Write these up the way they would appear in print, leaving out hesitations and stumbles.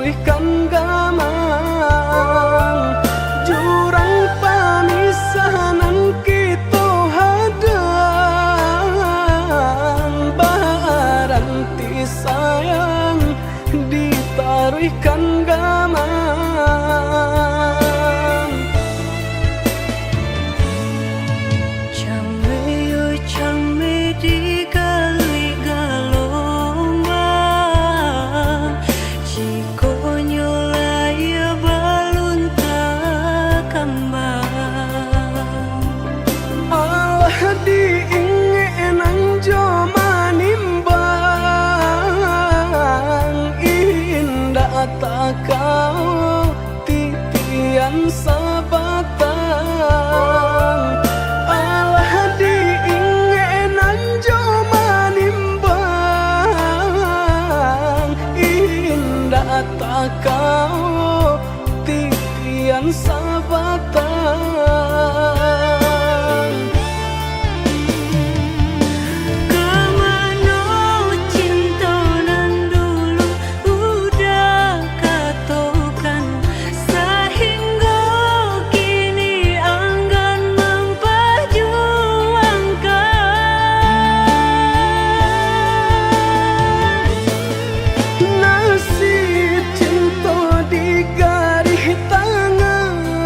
ditaruhkan gamang jurang pamisahan kita hadang baranti sayang ditaruhkan gamang Came di kali galombang jiko nyolaya balun tak kembang Allah diingin jo manimbang indah tak kau titian sabatang Allah diingin jo manimbang indah tak kau titian sabatang kemana cinta nan dulu udah katokan sehingga kini enggan memperjuangkan nasib cinta di garis tangan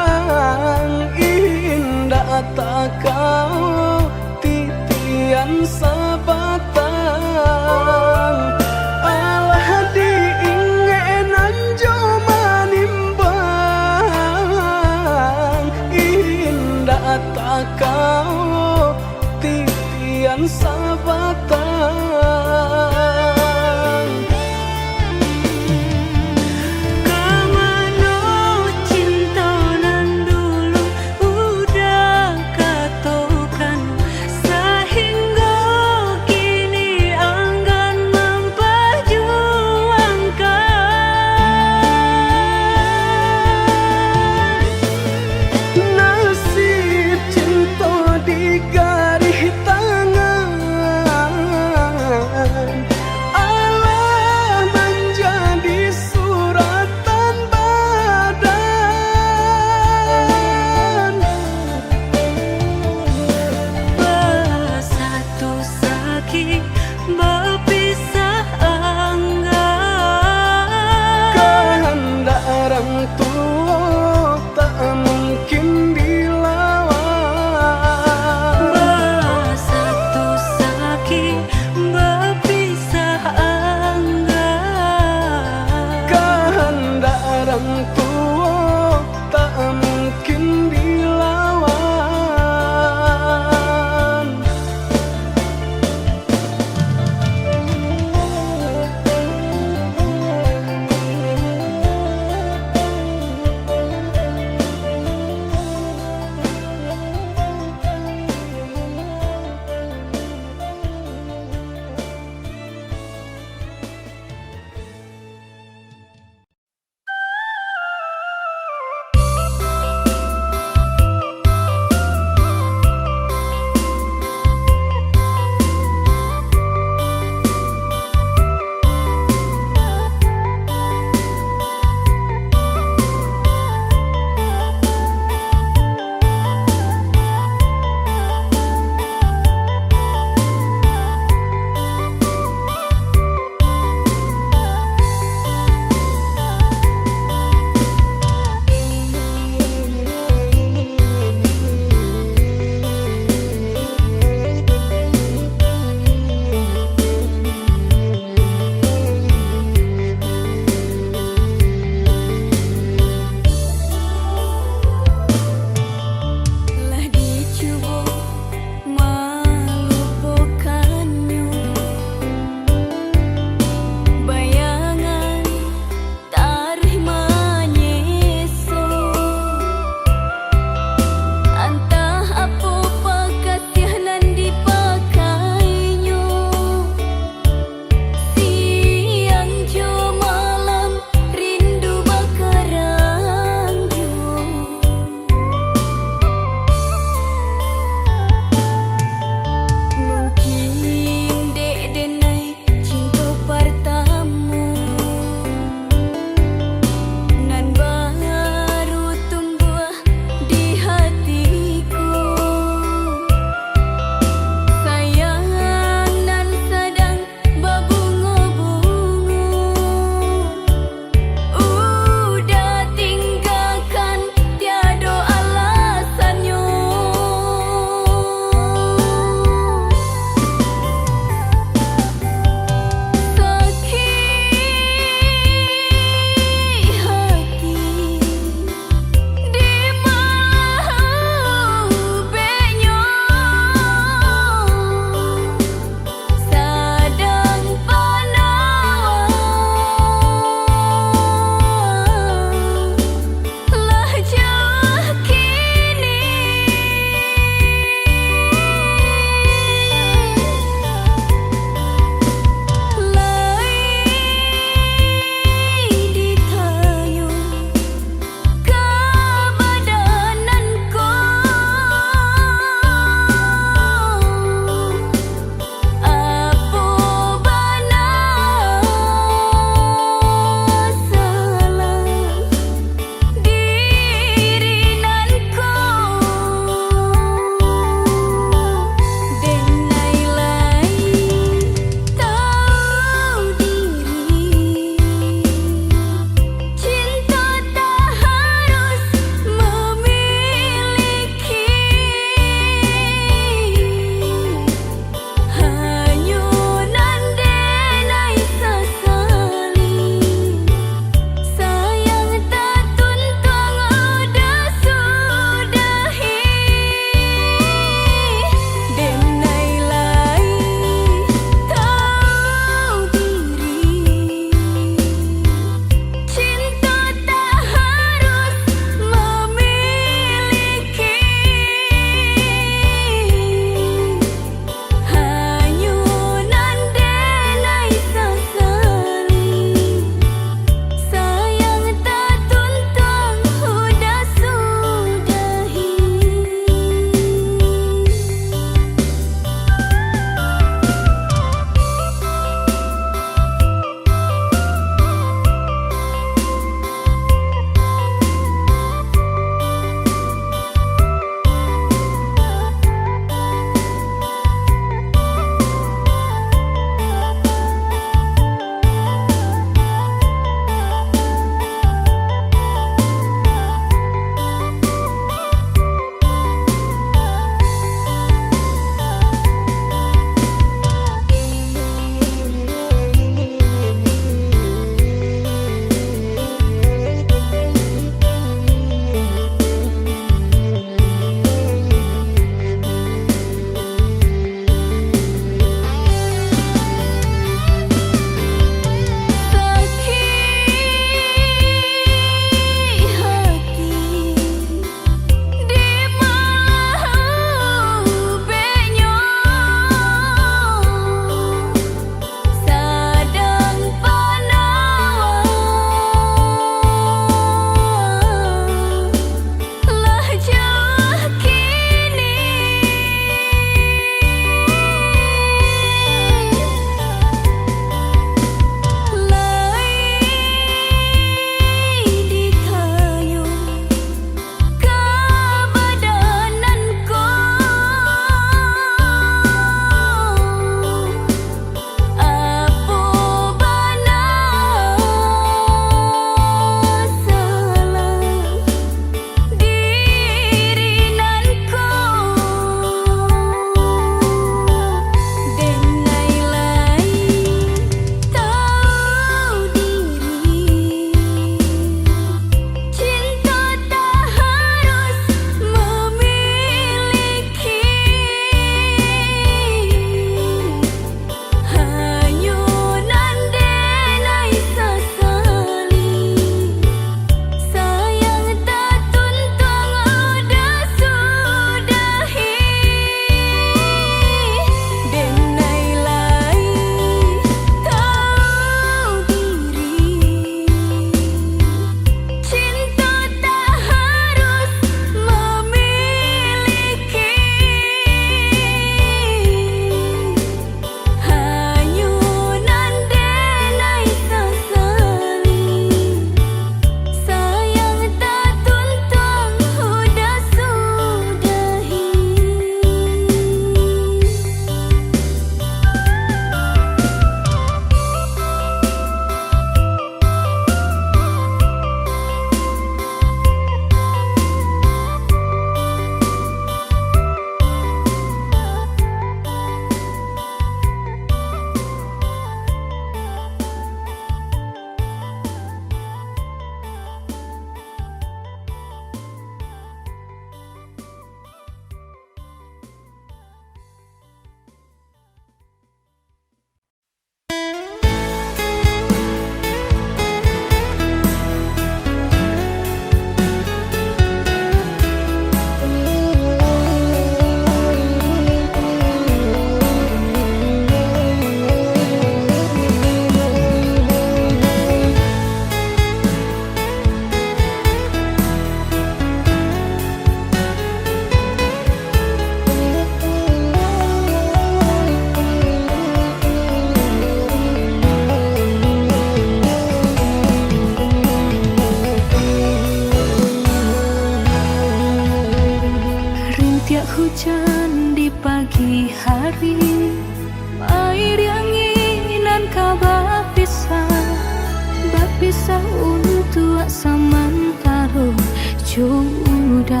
bisa untuk samantara sudah.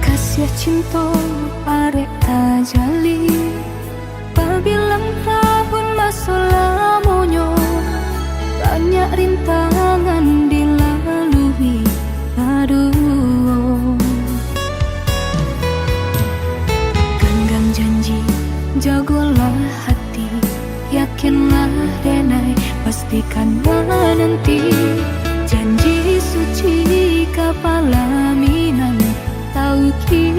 Kasih cinta arek tajali pabilang tahun masa lamonyo, banyak rintangan dilalui. Aduh, genggam janji, jagolah hati, yakinlah denai, pastikan menanti. Janji suci kapalaminan tauhid.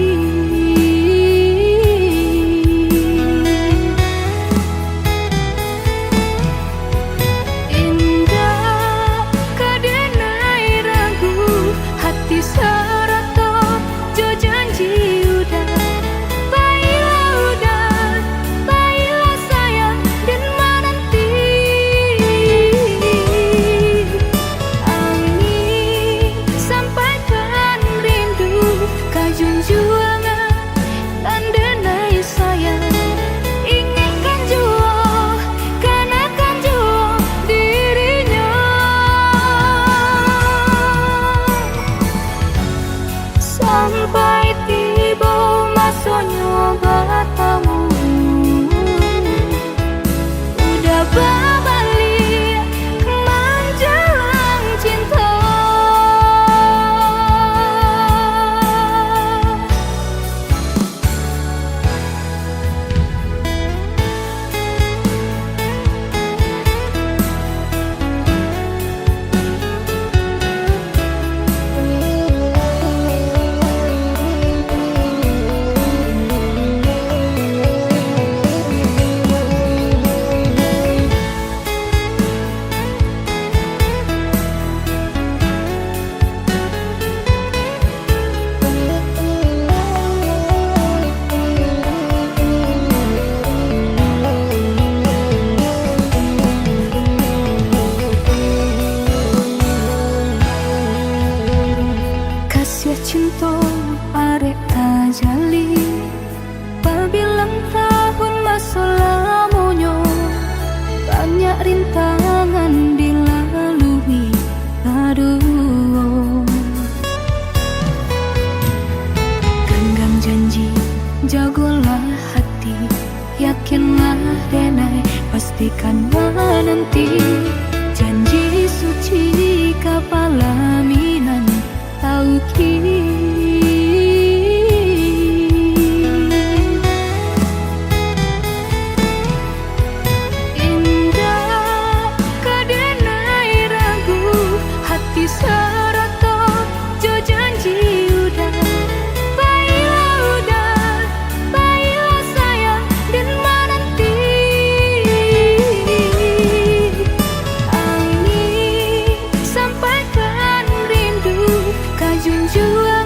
Indah kadenai ragu, hati serato jo janji udah. Baiklah sayang dan menanti. Angin sampaikan rindu, kajunjuangan dan denai sayang. Ingatkan jua, kanakan jua dirinya. Sampai tiba masanya bertemu, udah berbalik menjelang cinta. Kasih cinta arek tajali pabilang tahun masa lamonyo, banyak rintangan dilalui. Aduh, genggam janji, jagolah hati, yakinlah denai, pastikan menanti. Janji suci kapalaminan tauhid. Indah kadenai ragu, hati serato jo janji udah. Baiklah sayang dan menanti. Angin sampaikan rindu, kajunjuan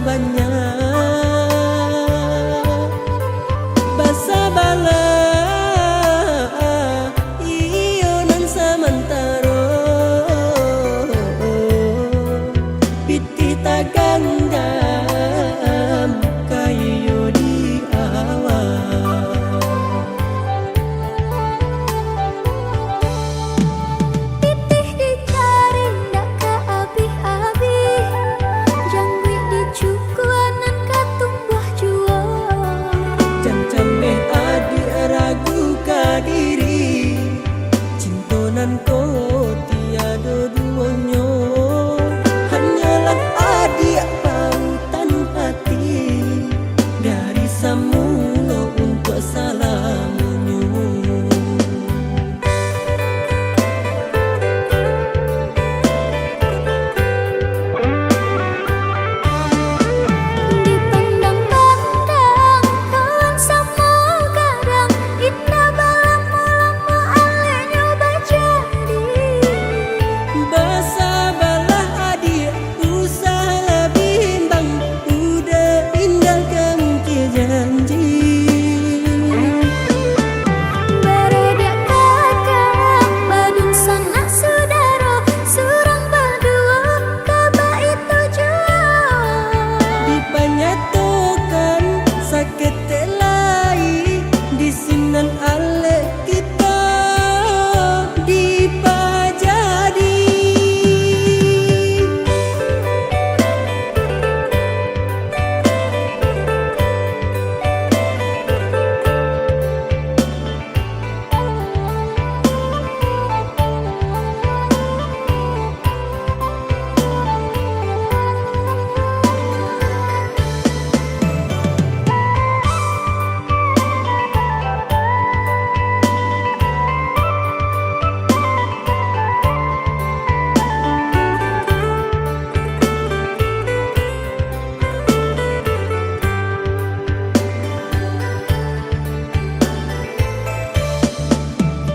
banyak basa bala iyo nan samantaro piti tagandam kayo di awal Titih dicari ndak keabih-abih Jangwi dicukuanan katumbuh jua Cancame adi ragu kadiri cintonan ko tiada duonyo hanyalah adi pautan hati dari samulo untuk salamunyo Dipandang-pandang kawan sama kadang Indah balamu-lamu alenya bajadi basa balah adik usah lebih bimbang udah indah kemungkin janji Beredak kakak badung sanak saudara Surang berdua kaba itu jua dipanyatokan sakit telai di sinan ale kita dipajadi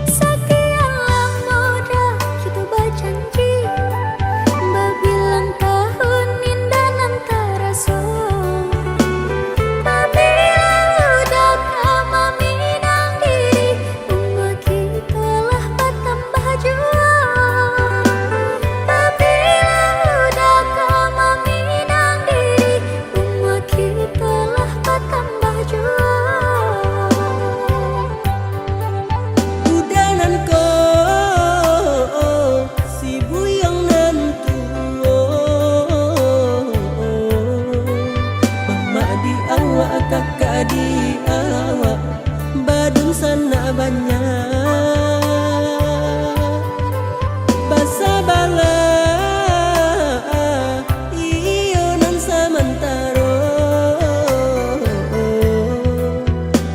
Sekian lama dah kita berjanji Berbilang tahun indah nan terasa Apabila udah kama minang diri Umur kita lah bertambah jua Apabila udah kama minang diri Umur kita lah bertambah jua udanan ko si buyong nantuo mama di awak kakak di awak badung sana banyak basa bala iyo nan samantaro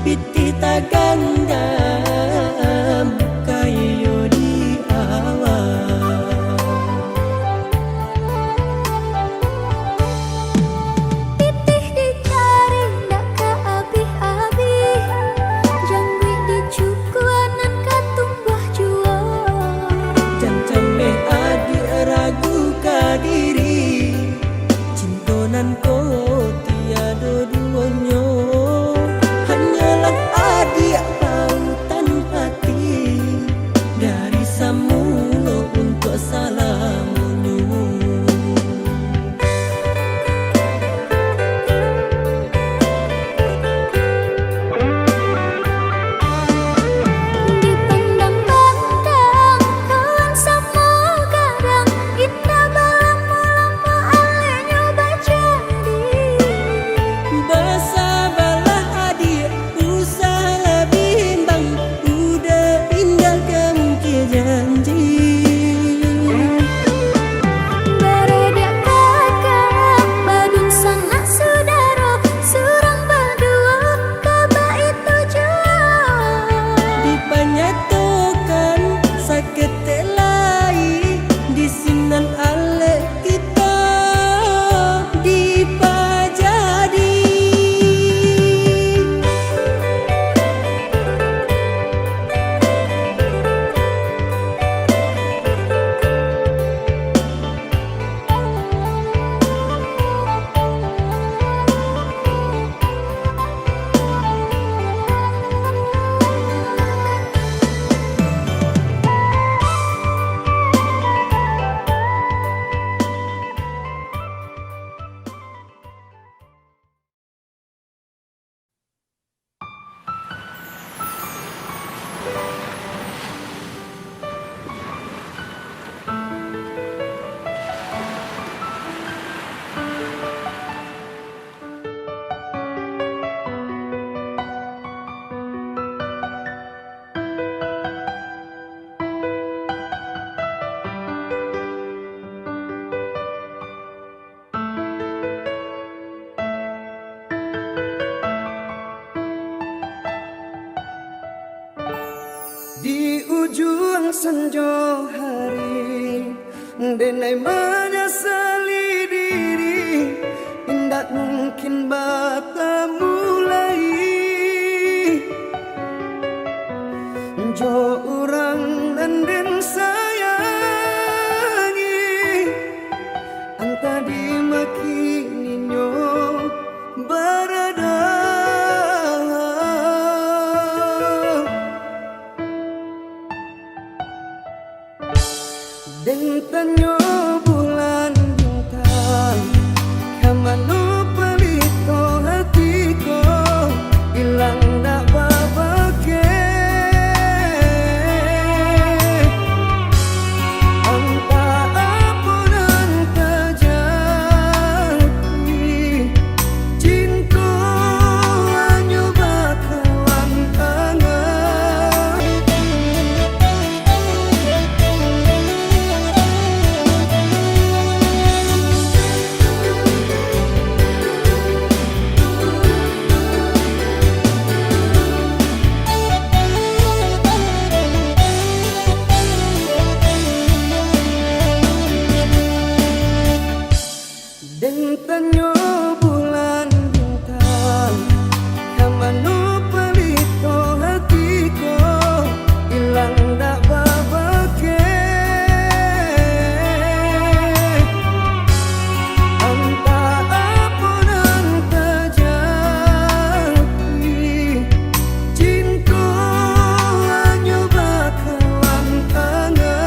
piti tagandam kayo di awal Titih dicari ndak keabih-abih Jangwi dicukuanan katumbuh jua cancame adi ragu kadiri cintonan ko tiada duonyo hanyalah adi pautan hati dari samulo untuk salamunyo Dipandang-pandang kawan sama kadang Indah balamu-lamu alenya bajadi senja hari denai menyesali diri indak mungkin bata mulai jo orang dan sayangi anta di makininyo berada deng tanyo bulan bintang kamano pelito hatiko ilang dak babake anta apun anta jadi cinta anyo bakalan angan deng tanyo bulan bintang kamano pelito hatiko ilang dak babake anta apun anta jadi cinta anyo bakalan angan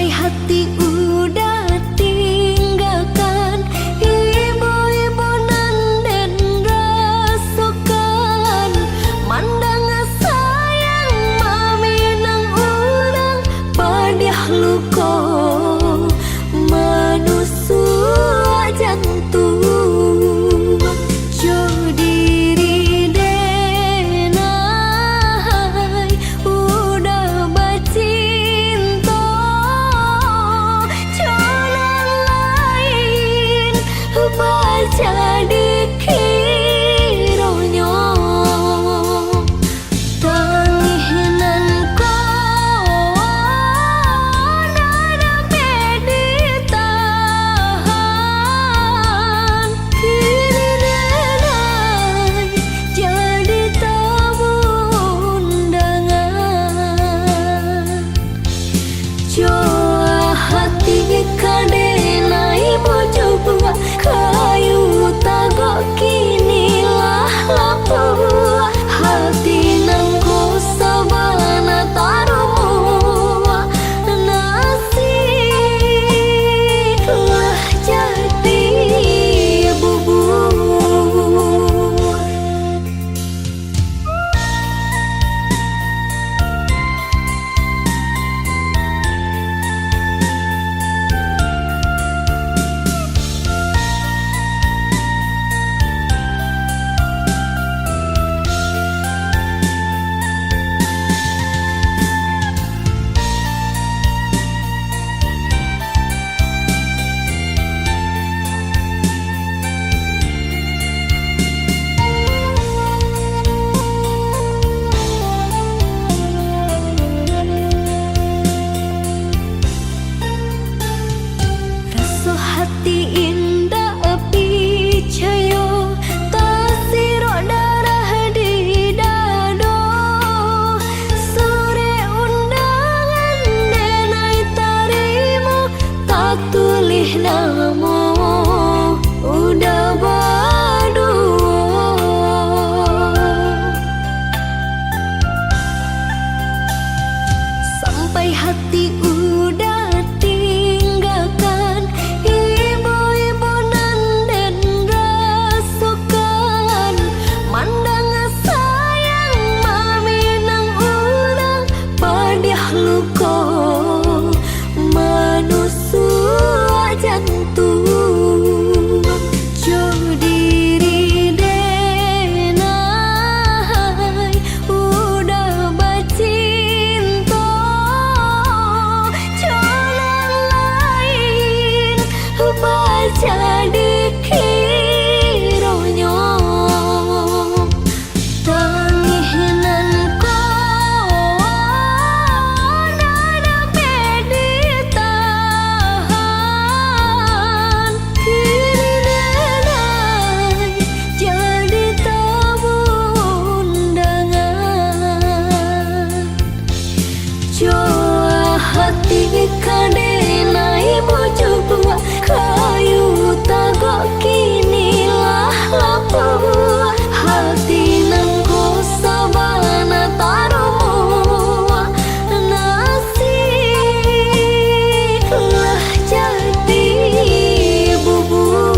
hati udah tinggalkan ibu luka menusuk jantung. Jo diri denai udah bercinta, jalan lain baca dikironya. Tanginan kau nada ditahan, kini denai jadi tamu undangan. Jua hati kadenai bojo buah kayu tagok kinilah lapua. Hati nang sabana taruh nasib lah jadi bubur. Rasa hati indah picayo tasiro darah di dado. Sore undangan denai tarimo tak tulis namo udah berdua. Sampai hati udah tinggalkan ibu-ibu dan rasukan. Mandang sayang mami nang ulang padiah luka menusuk jantung. Jo diri denai udah bercinta, jalan lain baca dikironya. Tanginan kau nada ditahan, kini denai jadi tamu undangan. Jua hati kadenai bojo buah kayu tagok kinilah lapua. Hati nang sabana taruh nasib lah jadi bubur.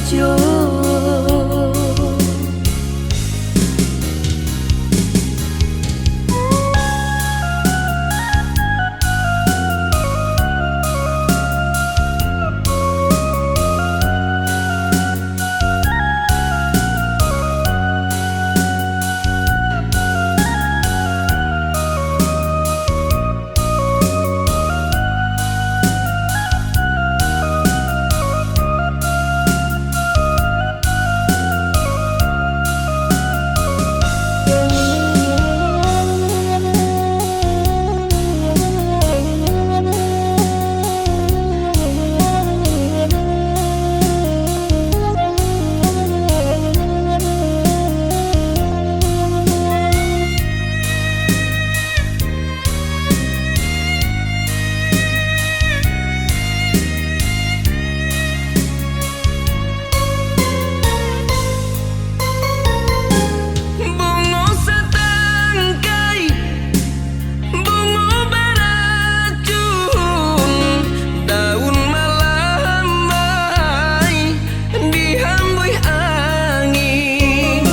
saja. Bunga setangkai, bunga beracun, daun melambai dihambui angin.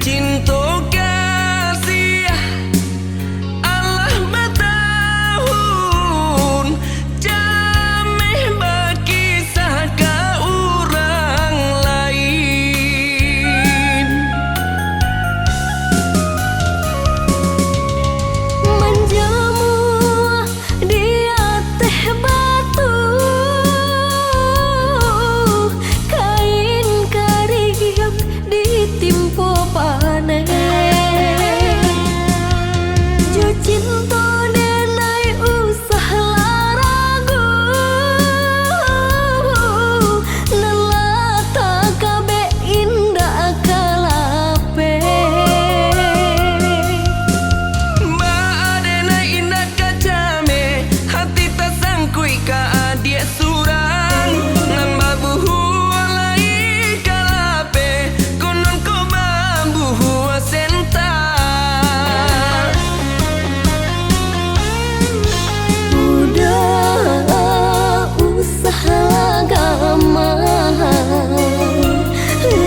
Cinta kasih Allah bertahun, jameh berkisah ke orang lain. Menjamu di atas batu, kain kariak ditimpa panen. Jo cinta denai usah laragu, nelata kabe indah kalape. Baadena indah kacame, hati tak sangkui ka adia surang. Ngan babuhu alai kalape, konon ko babuhu senta. Udah usah agama,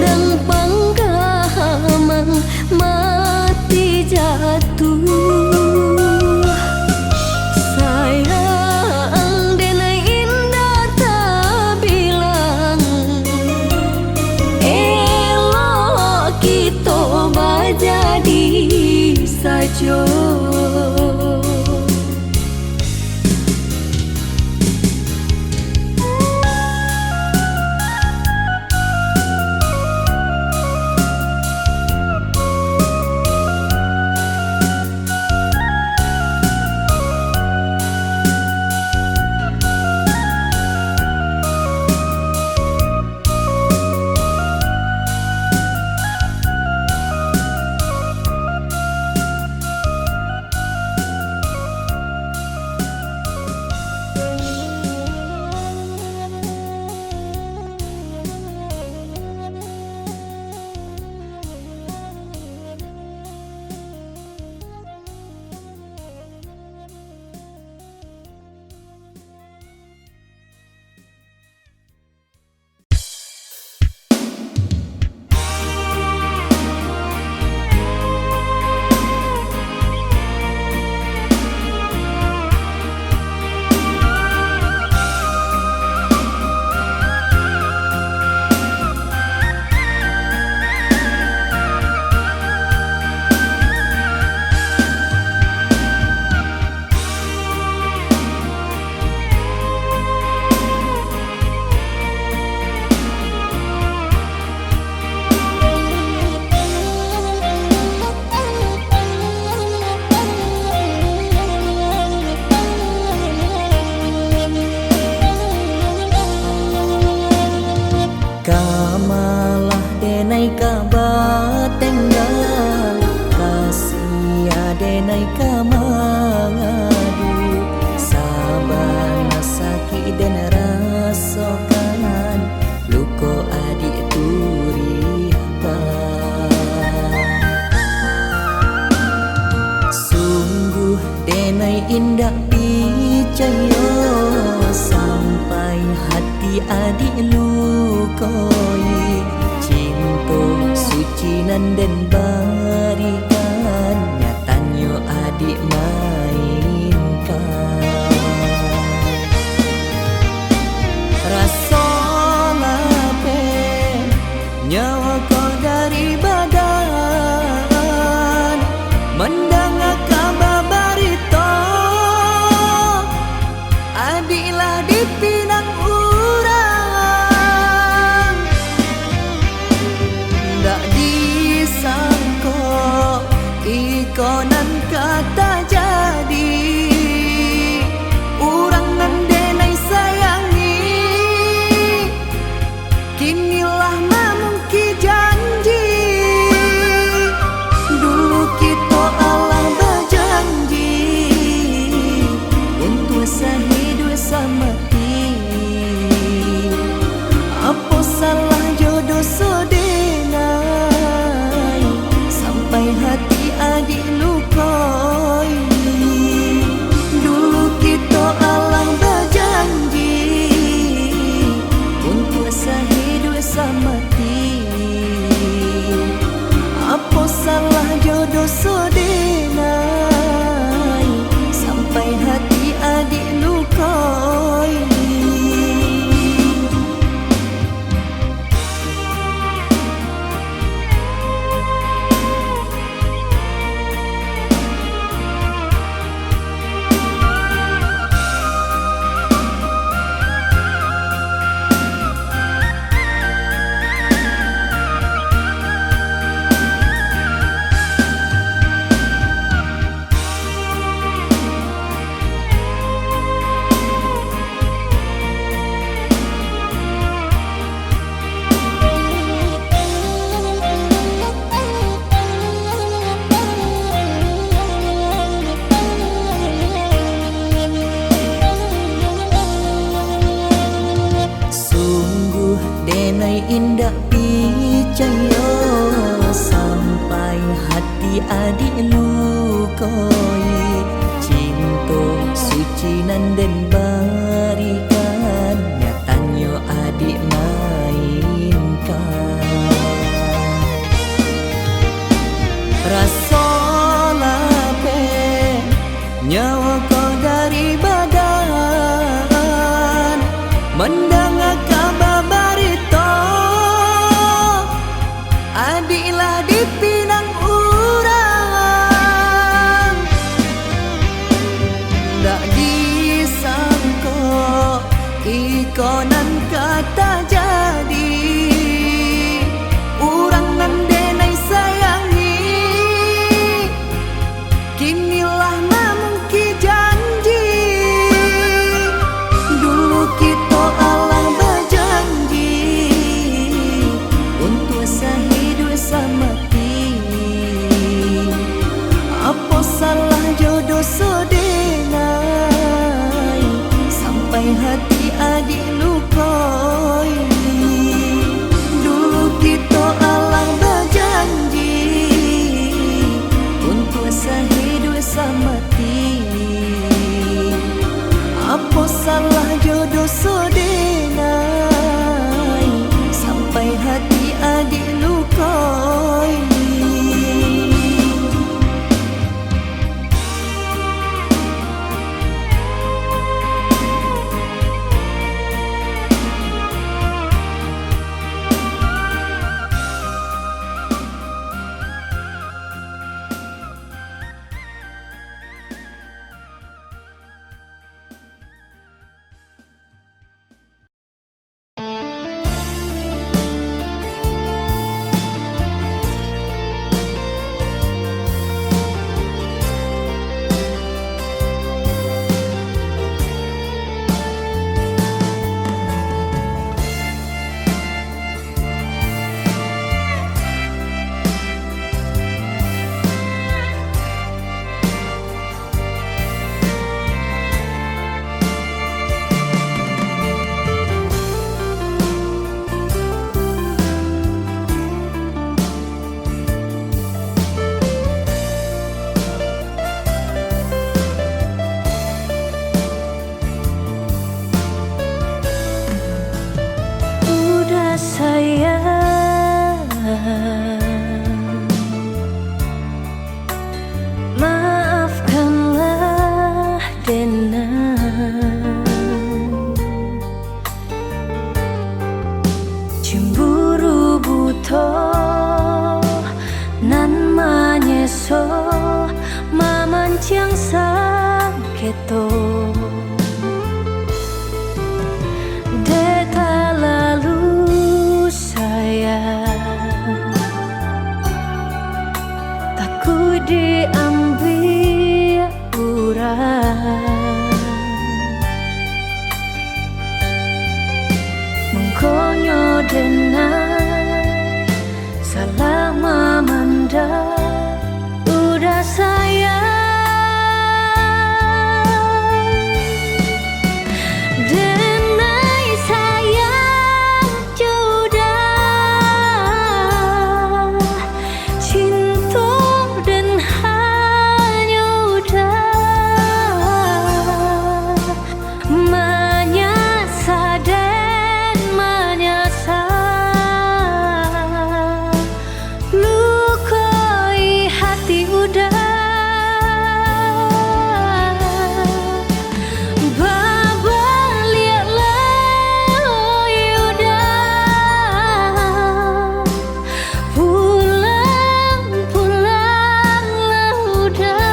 rang panggamang mati jatuh. Sayang denai indah tak bilang, elok kita bajadi saja. adik lukoi, cinta suci nan den barikan, nyatanya adik mainkan. Rasa lape nyawa kau dari badan, mendengar kabar berita adiklah dipinang urang. Tak disangka ikonan kata jadi urang nan denai sayangi, kinilah memungki janji. Dulu kita Allah berjanji untuk sehidup semati. Apa salah jodoh sedenai sampai hati adik lukoi. Dulu kita Allah berjanji untuk sehidup semati. Apa salah jodoh sedenai sampai hati adik lukoi. Denai indah percaya sampai hati adik lukoi, cinta suci nan den barikan, nyatanya adik mainkan. Rasa lape nyawa kau dari badan, mendengar kabar berita adiklah dipinang urang. Tak disangka ikonan kata jadi urang nan denai sayangi, kinilah memungki janji. Dulu kita Allah berjanji untuk sehidup semati. Apa salah jodoh sedenai sampai hati adik lukoi. Dulu kita Allah berjanji untuk sehidup semati. Apa salah jodoh sedenai sampai hati adik lukoi. sayang, maafkanlah Denai. Cemburu buto nan manyeso mamancang saketo. Deta lalu sayang, takut diambil urang. Mengkonyo denai salah mamanda udah sayang. Denai sayang jodoh cinta dan hanya udah menyasa dan menyasa lukai hati udah babalialah udah pulang-pulanglah udah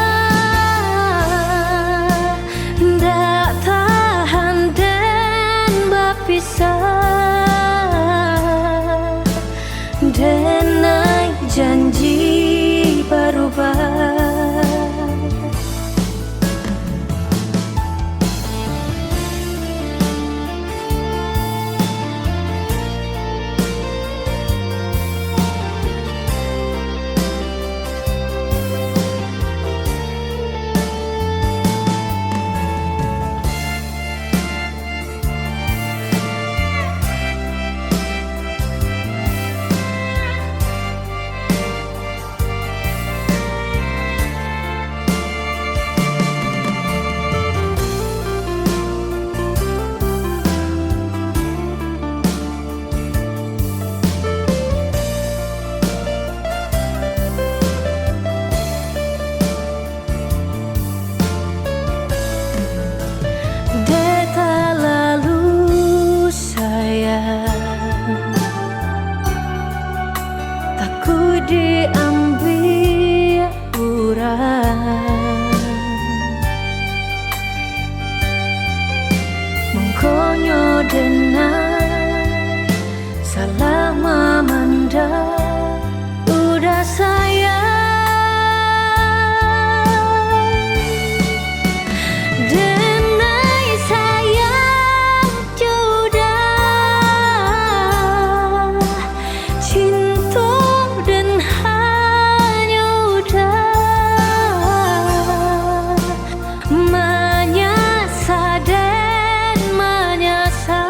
ndak tahan dan berpisah. Denai janji berubah. Deta lalu sayang, takut diambil urang. Mengkonyo denai salah mamanda udah sayang. Denai sayang jodoh cinta dan hanya udah menyasa dan menyasa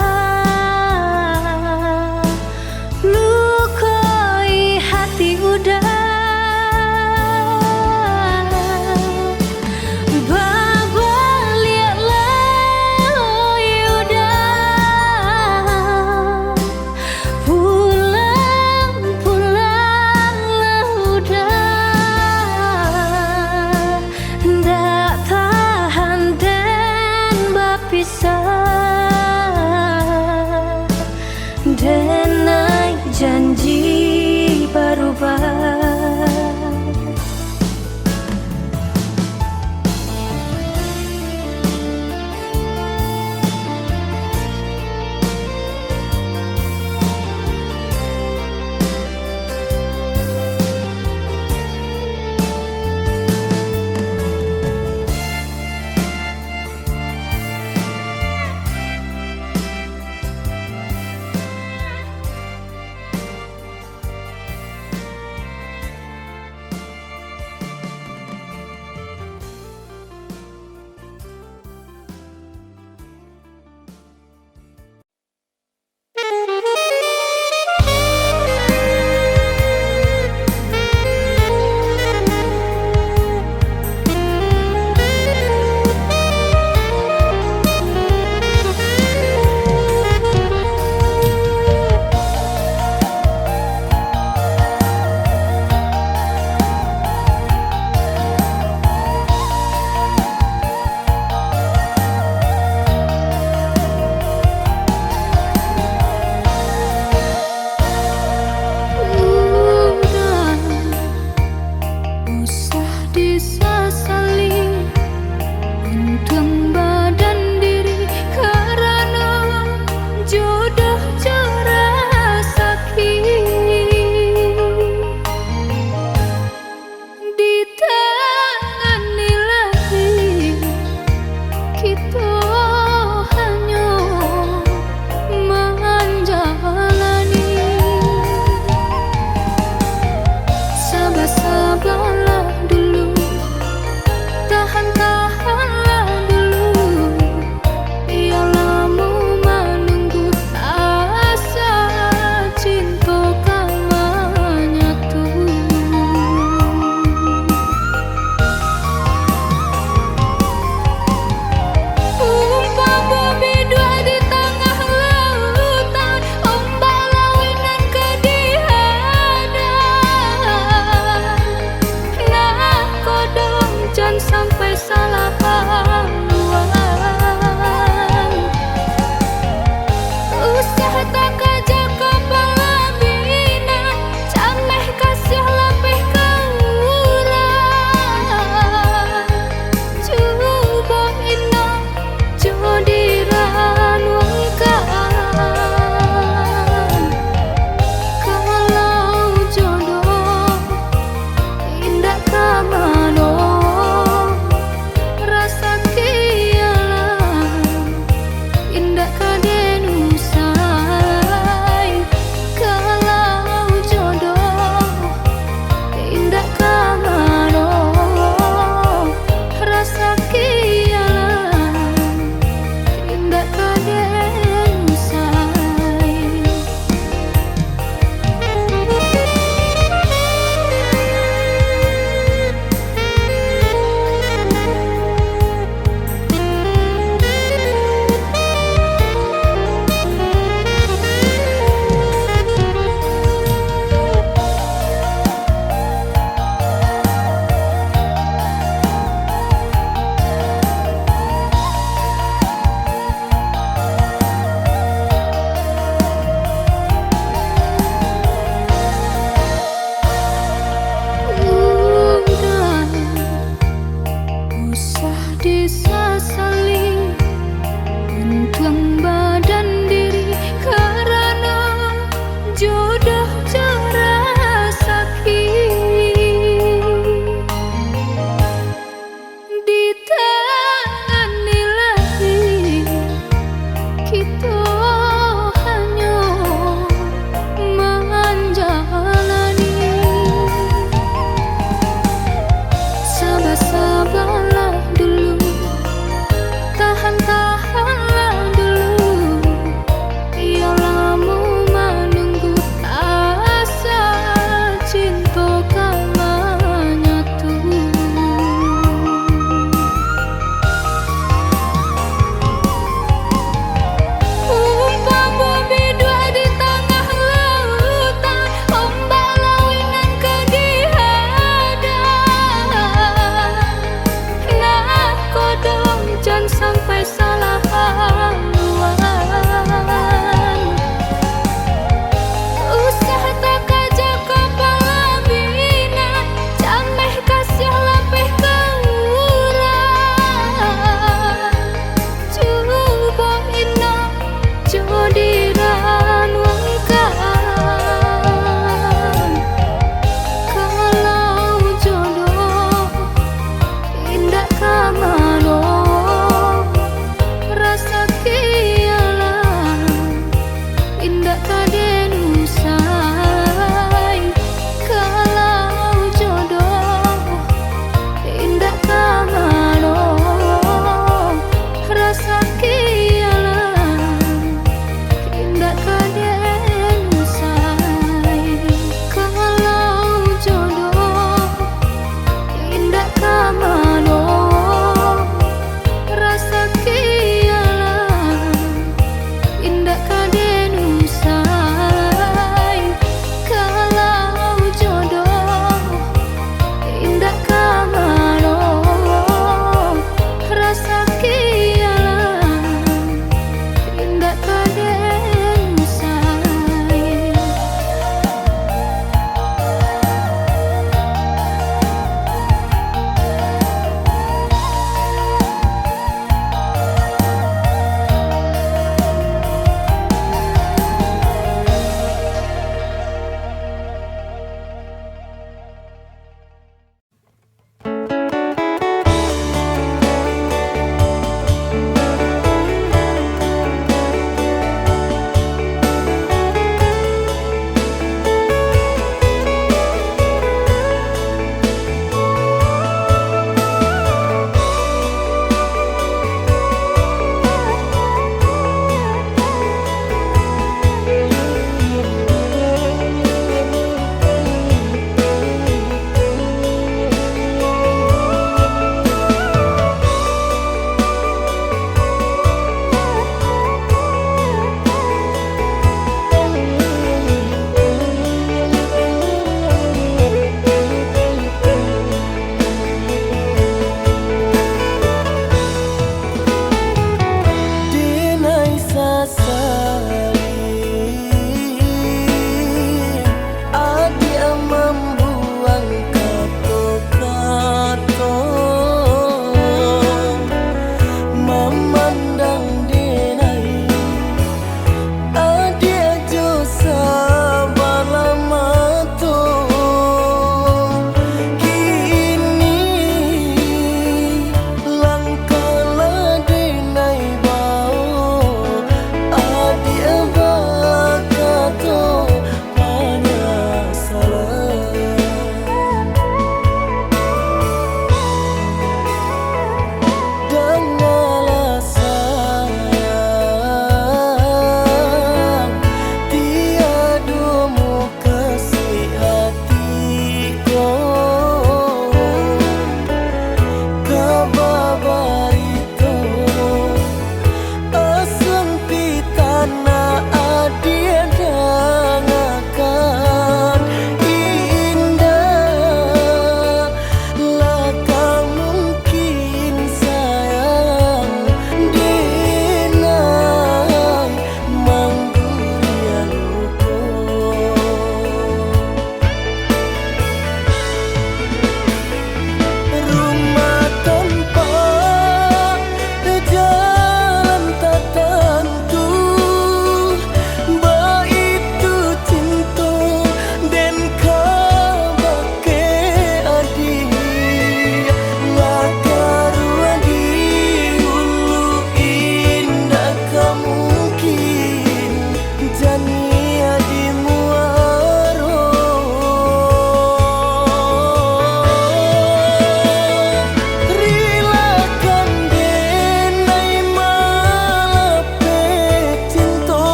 lukai hati udah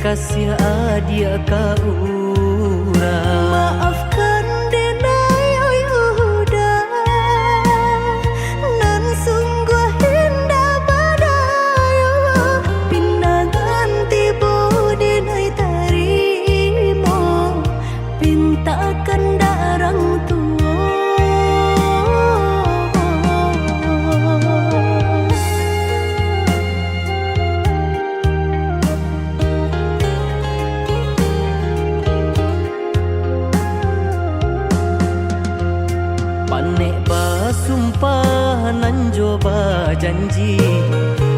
kasih adia ka urang. Maafkan denai oi udah, nan sungguh indah badayo. Pindah ganti budi denai tarimo, pintakan darang tua. Panek basumpah nan coba janji,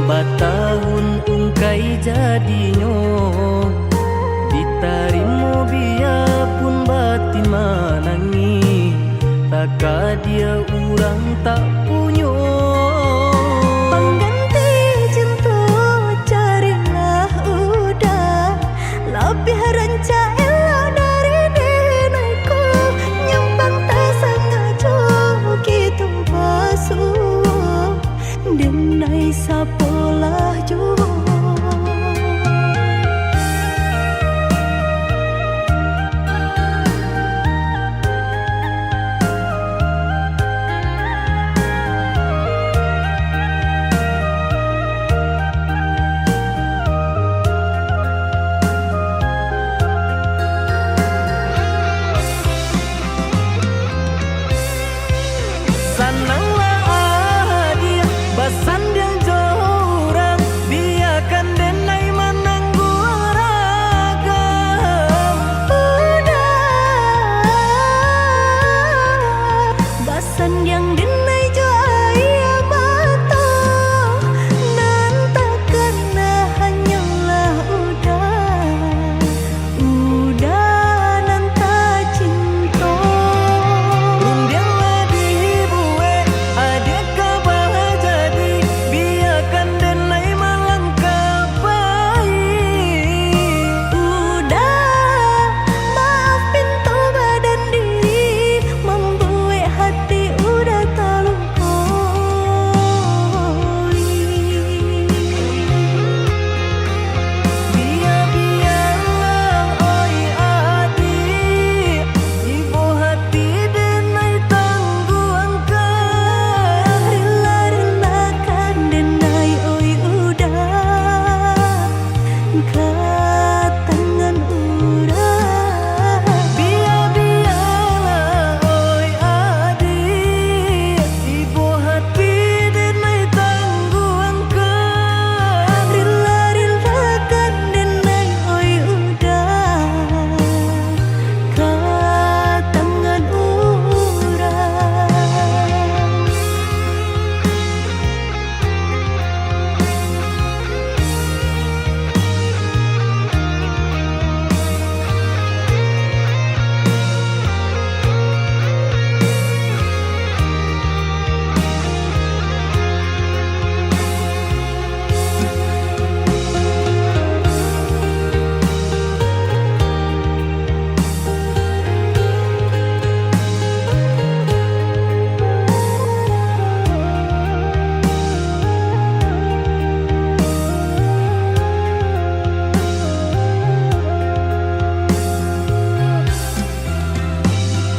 batahun ungkai jadinyo. Ditarimo biarpun batin manangi, taka dia urang tak punyo. Pengganti cinta carilah udah, lebih ranca elok dari denaiku. Nyempang tak sengaja gitu basuh, denai sapolah jua. Sananglah adia basandang jorang, biarkan denai menanggu ragam. Udah basan yang denai jaya mata, nan takkan hanyalah udah nan tak cinta. Rundianglah dibuat adik kabah jadi, biarkan denai melangkah baik. Udah maafin tu badan diri, membuat hati udah terlukai. Biar-biarlah oi adik, ibu hati denai tangguhkan. Rela-relakan denai oi udah, ke tangan urang. Biar-biarlah oi adik, ibu hati denai tangguhkan. Rela-relakan denai oi udah, ke tangan urang.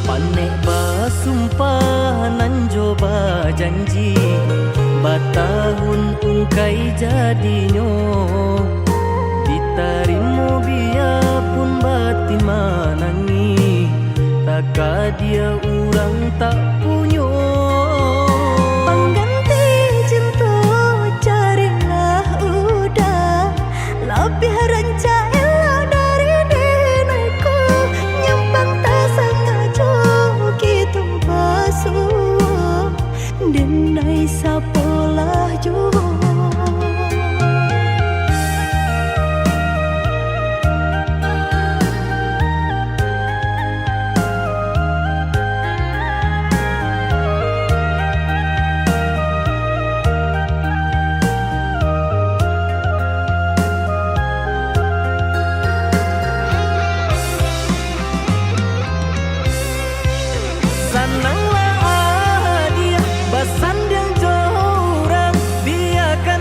Panek basumpah nan coba janji, batahun ungkai jadinyo. Ditarimo biarpun batin manangi, taka dia urang tak punyo. Pengganti cinta carilah udah, lebih ranca elok dari denaiku. Nyempang tak sengaja gitu basuh, denai sapolah jua. Sananglah adia basandang jorang, biarkan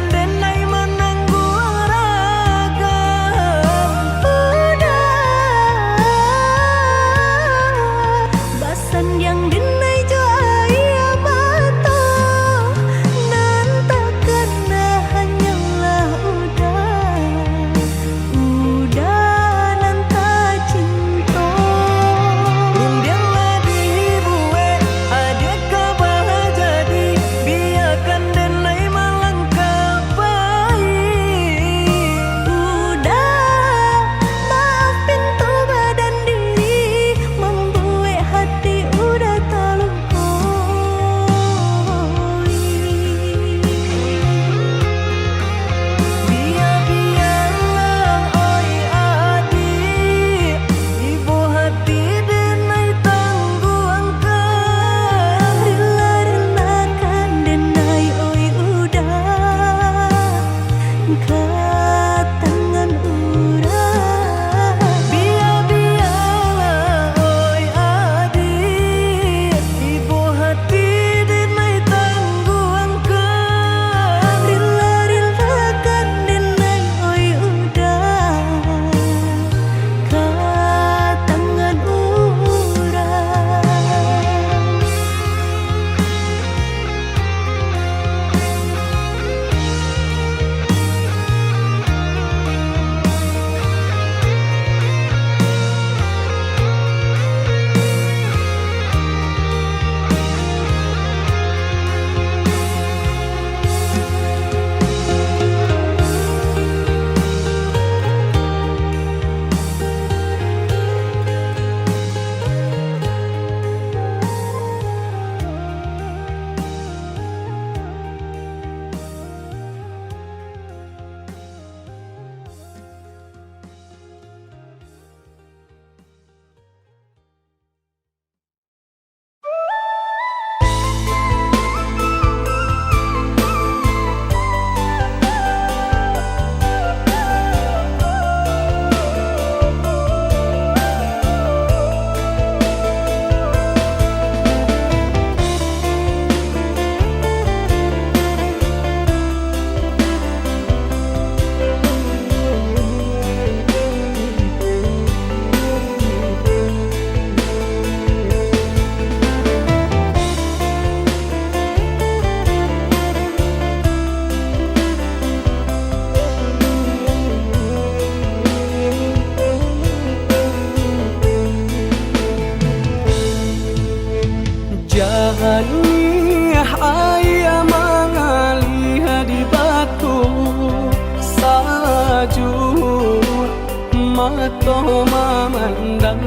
mato mamandang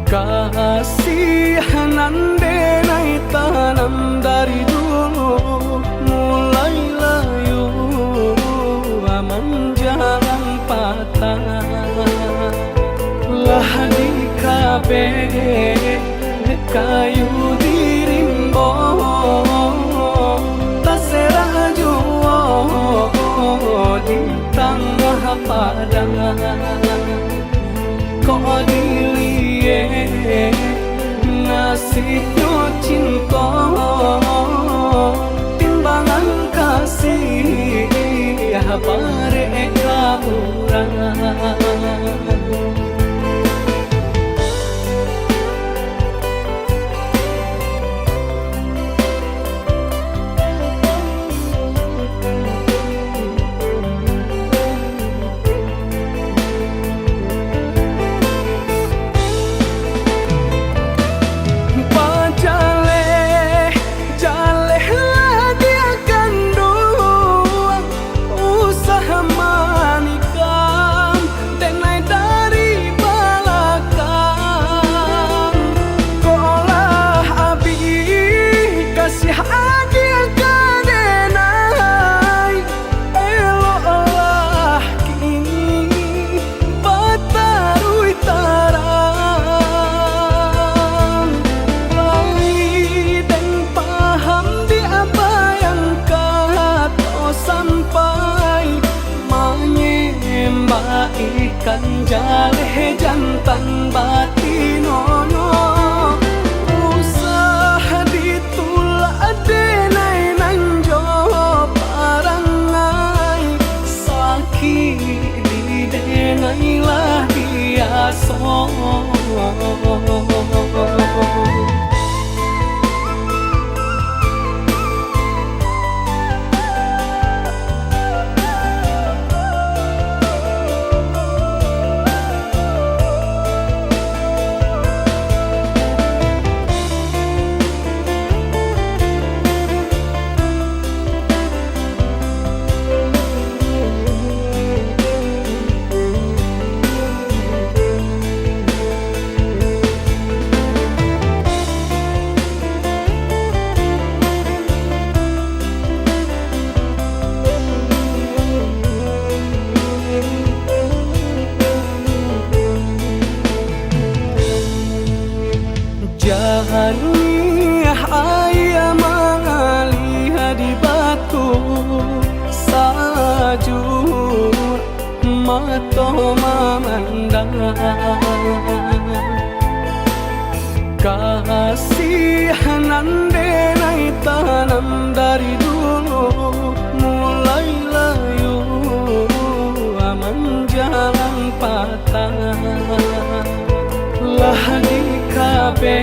kasihanan denai tanam dari dulu mulai layu aman jalan patah lah di kabe kayu dirimbo taserah juo di tengah padang kok dilie nasibnya cinta timbangan kasih bareka urang ikan jaleh jantan batinono usaha ditulak denai nanjo parangai sakit didengai lah biasa Jahaniah ayah maliha di batu sajur mato mamandang kasihanan denai tanam dari dulu mulai layu aman jalan patah lah di kabe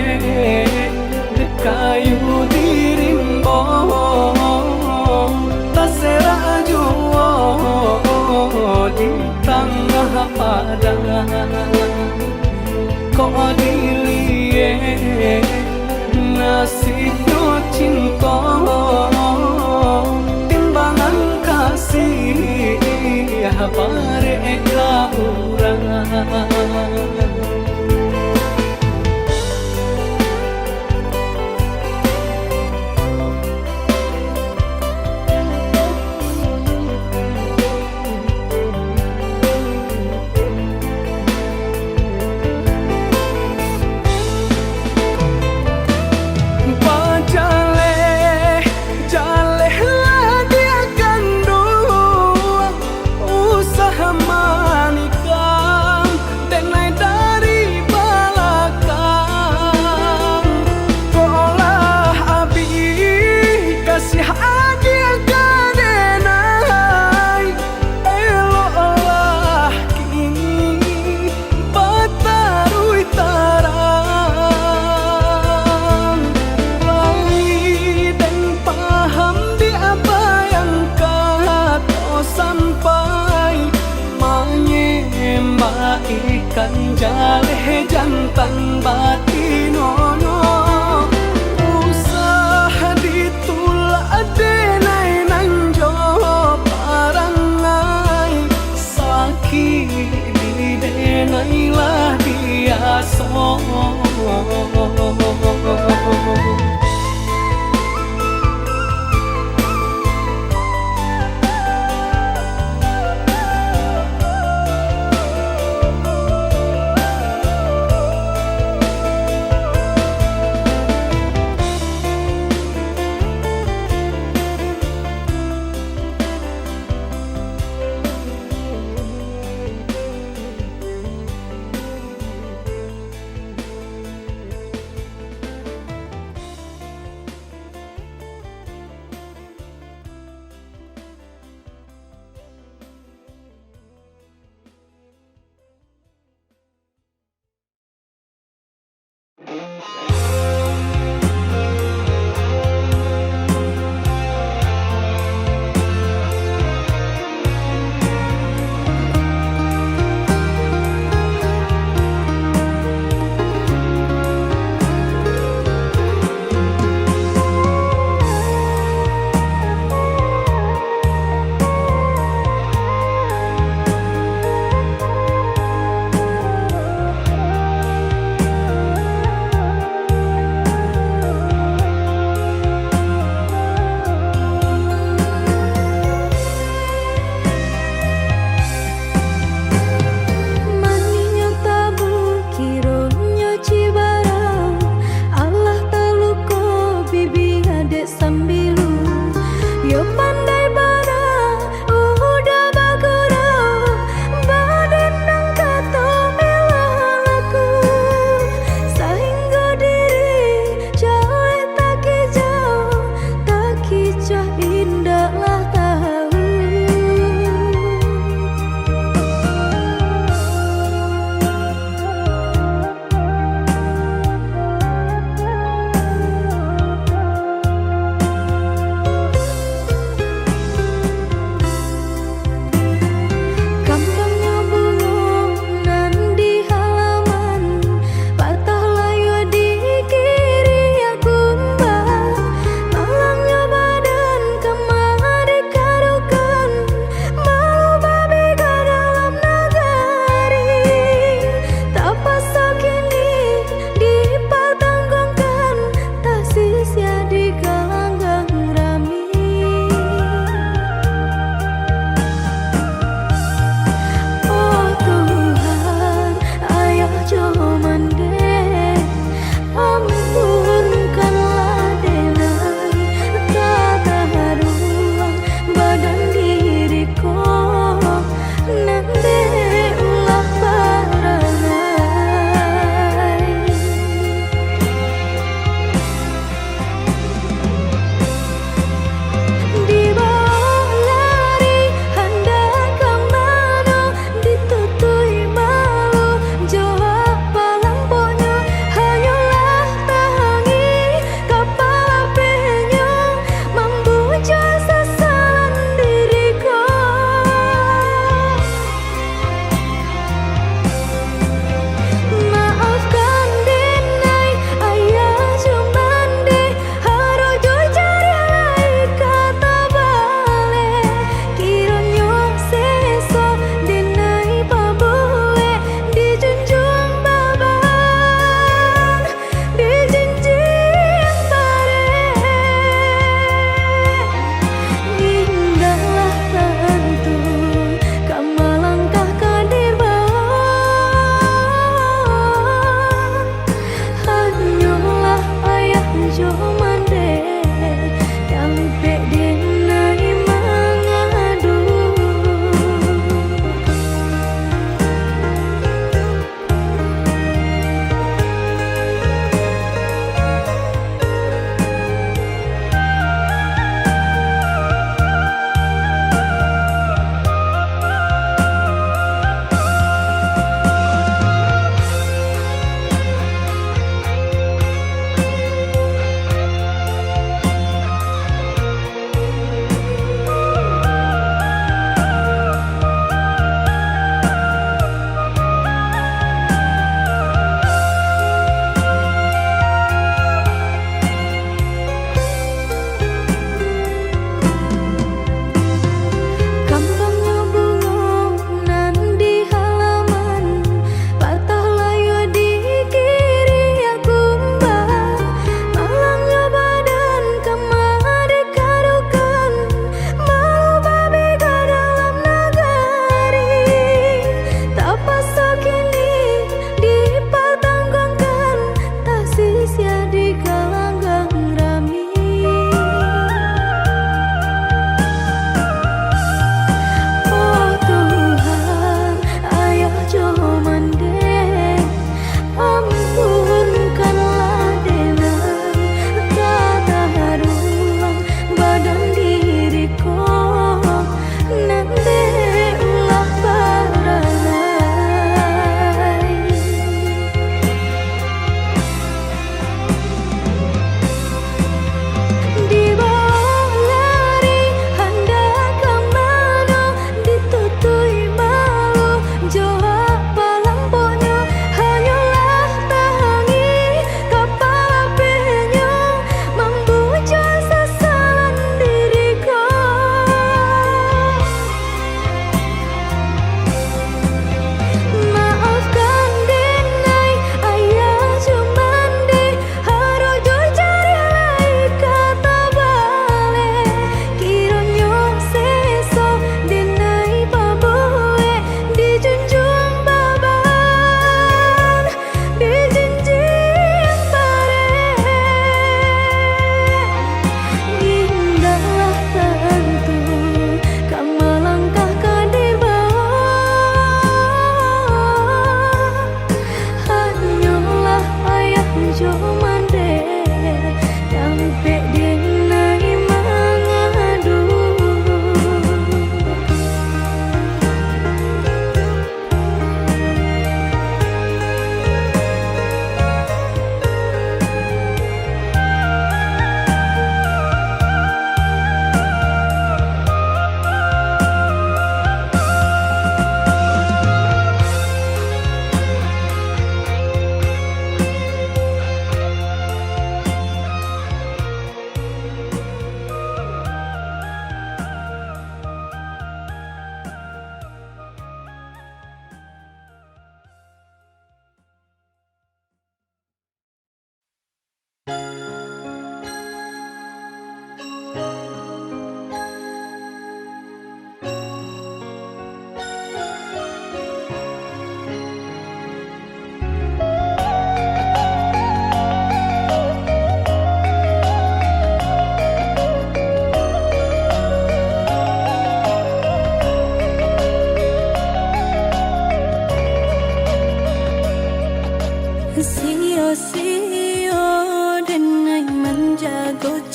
kayu dirimbo taserah juo di tengah padang kok dilie nasibnya cinta timbangan kasih bareka urang ikan jaleh jantan batinono usaha ditulak denai nanjo parangai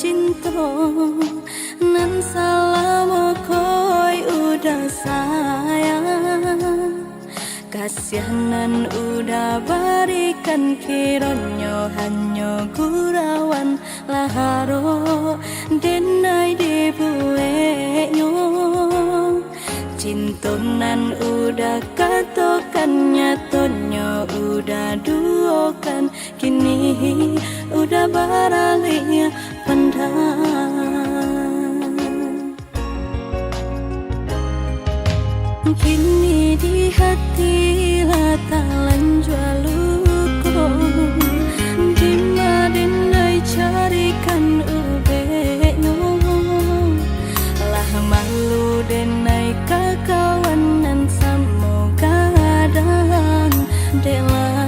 cinta nan salam koi udah sayang, kasihanan udah berikan kironyo hanyo gurawan laharo denai dibuenyo, cintonan udah katokan nyatonyo udah duokan, kini udah beralih pandang. Kini di hati latalan jualuko, dimadinai carikan ubenyo, lah malu denai kakawanan semoga dan dela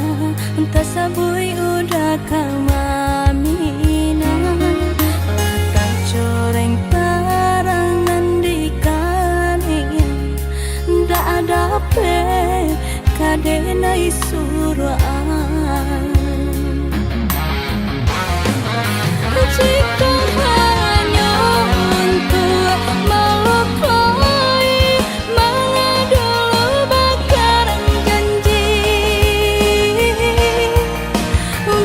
entah sabui udah kamamina, lah kacoreng tarangan di kanin, ndak ada pe kadenai suruhan. Jika hanya untuk melukai, mengadu bakaran janji,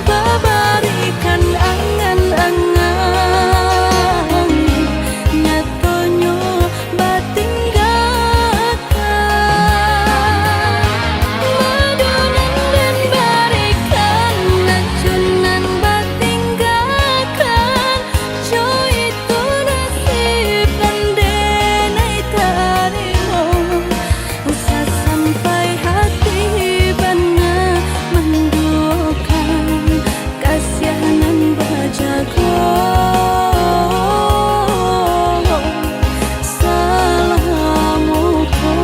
babarikan angan-angan, nyatonya batinggalkan, madunan dan barikan, nacunan batinggalkan, jo itu nasib dan denai tarimo, usah sampai hati benar menduakan, kasihanan bajago salamuko.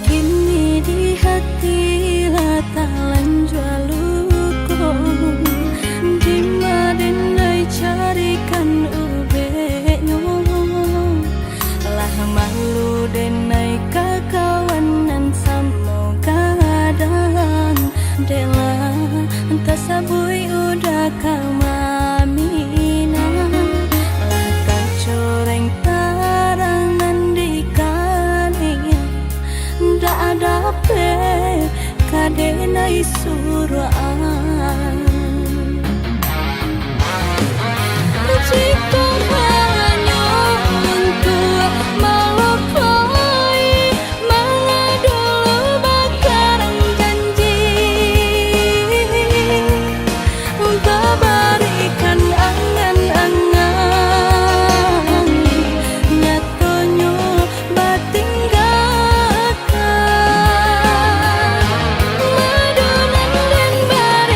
Kini di hati latalan jualuko, dimadinai carikan ubenyo, lah malu denai kakawanan semoga dan dela entah sabui udah kamamina, lah kacoreng tarangan di kanin, ndak ada pe kadenai suruhan. Jika hanya untuk melukai, mengadu bakaran janji, babarikan angan-angan, nyatonya batinggalkan, madunan dan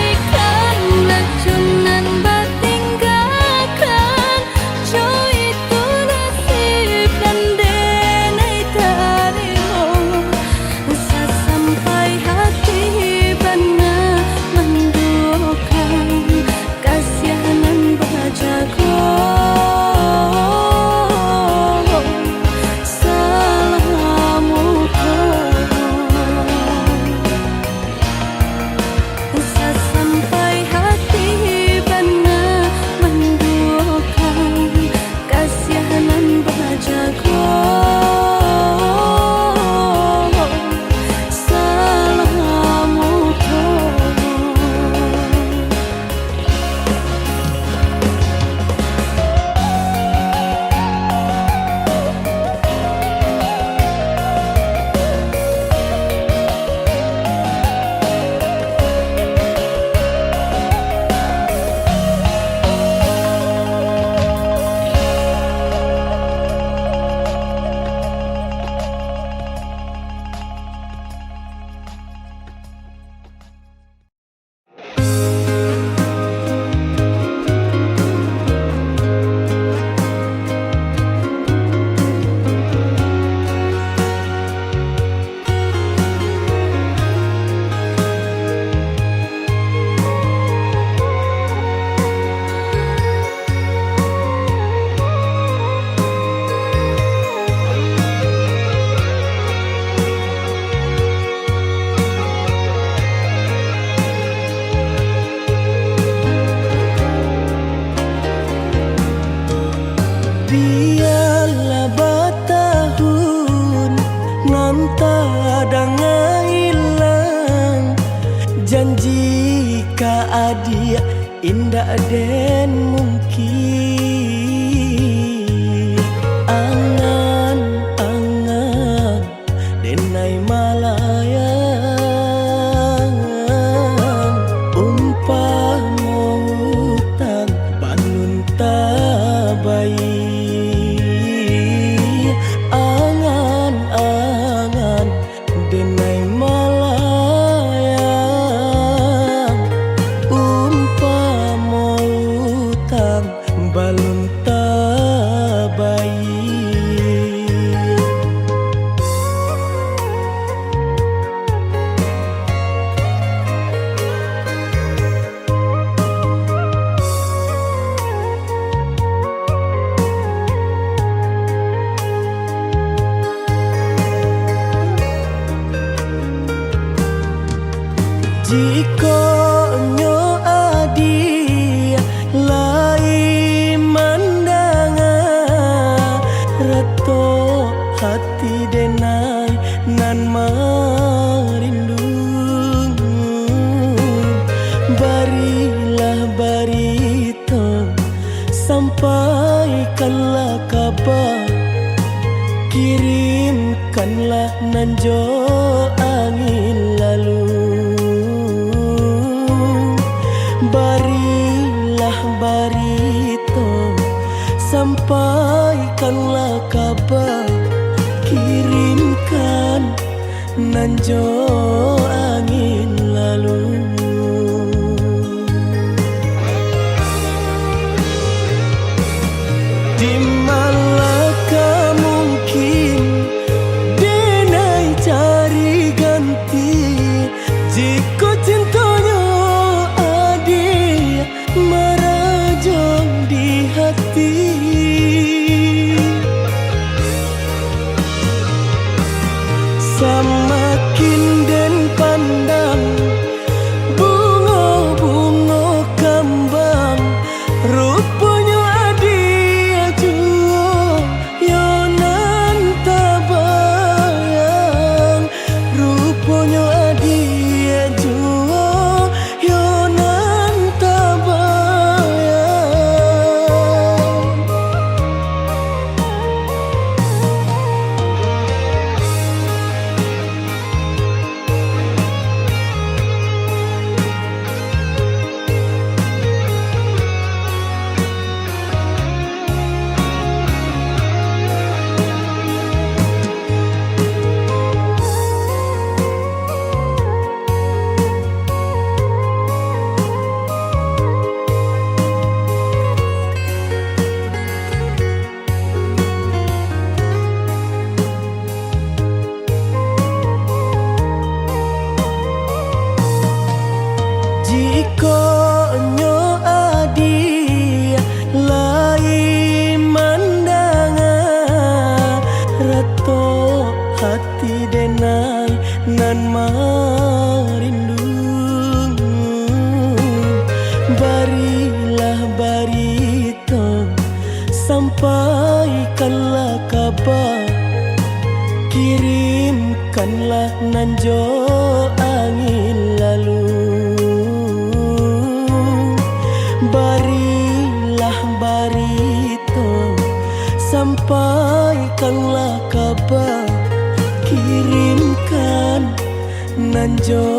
ndak den mungkin angan-angan denai malayang umpama utang bangun tabai angan-angan denai malayang umpama utang balun tabai. Jika nyo adi lai mandanga reto hati denai nan marindung barilah barito sampaikanlah kabar kirimkanlah nanjo angin lalu barilah barito sampaikanlah kabar kirimkan nanjo angin lalu. Di malakah mungkin denai cari ganti jika cintanya marajong di hati samakin den pandang bunga-bunga kambang rupanya adia jua yonan tabayang rupanya adia jua yonan jika nyo adi lai mandanga reto hati denai nan marindung barilah barito sampaikanlah kabar kirimkanlah nanjo angin lalu barilah barito sampaikanlah kabar kirimkan nanjo